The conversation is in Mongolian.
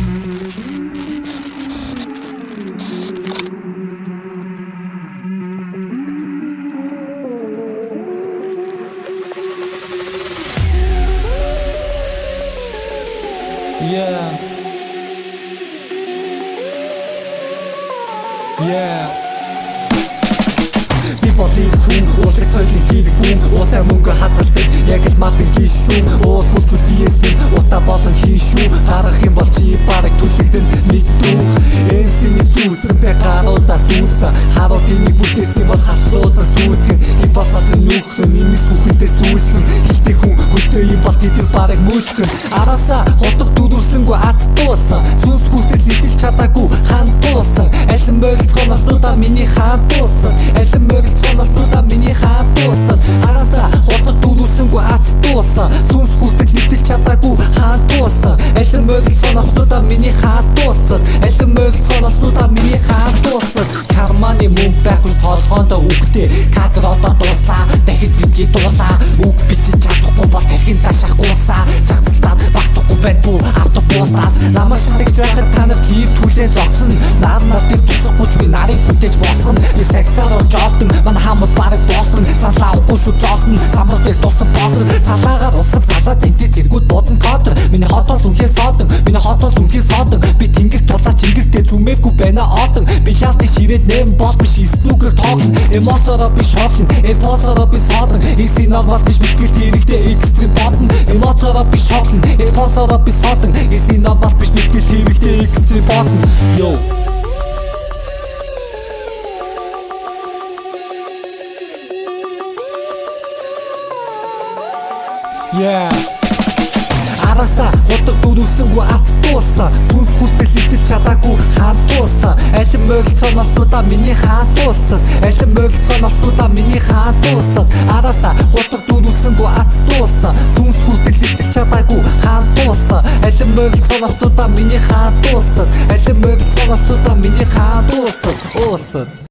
Би болын хүн уулах соёлын тэр гүн утай мөнгө хадгалдаг яг л мапын гişүү уул хурцул биес минь утай болон хийшүү гарах юм бол чи бараг түлэгдэн мэдүү эмсийн зүүсэн бэ гаруудаар дүүсэн харуудын бүтээсэн бол хаслуудаас сүйтгэн хипхоп салтын нүхлэн имис хүүхэндээ сүүлхэн хилтэй хүн хөлтөө юм бол тэдэр бараг мөлхөн араасаа хотог дүүрсэнгүй аз дуусан сүнс хүртэл идэл чадаагүй хан дуусан алин морилцгоноснуудаа миний хаан дуусан алин морилцгоноснуудаа миний хаан дуусан араасаа хотог дүүрсэнгүй аз дуусан сүнс хүртэл идэл чадаагүй хан дуусан алин морилцгоноснуудаа миний хаан дуусан алин морилцгоноснуудаа миний хаан дуусан карманы мөнгө байхгүй толгоондоо үхтэй кадр одоо дууслаа дахиж бидний дуулаа үг бичиж чадахгүй бол дахин ташахгүйсаа чагцалтаад багтахгүй байна бүү автобуснаас намайг шатагч байхад та нар хийв түлэн зогсон нар надыг тусахгүй би нарыг бүтээж босгоно би сексаар жолдон манай хамт бараг босдон саналаа авахгүй шүү зоолсон самбар дээр тусан босдон салаагаар усах салаа зэнтэй зэргүүд бодон кодер миний хотол үнхээ содон миний хотол үнхээ содон би тэнгэр тулаа чингэртэй зүмээгүй байна одон билиардын ширээд нэм бол биш снүүгэр тоогн эмоцороо би шоклон элпосороо би содон иси нормал биш бэлтгэл хэрэгтэй экстрим бодон эмоцороо би шоклон элпосороо би содон иси нормал биш бэлтгэл хэрэгтэй экстрим бодон ёо Араасаа хотог дүүрсэнгүй аз дуусан сүнс хүртэл идэл чадаагүй хаан дуусан алин морилцгоноснуудаа миний хаан дуусан алин морилцгоноснуудаа миний хаан дуусан араасаа хотог дүүрсэнгүй аз дуусан сүнс хүртэл идэл чадаагүй хаан дуусан алин морилцгоноснуудаа миний хаан дуусан алин морилцгоноснуудаа миний хаан дуусан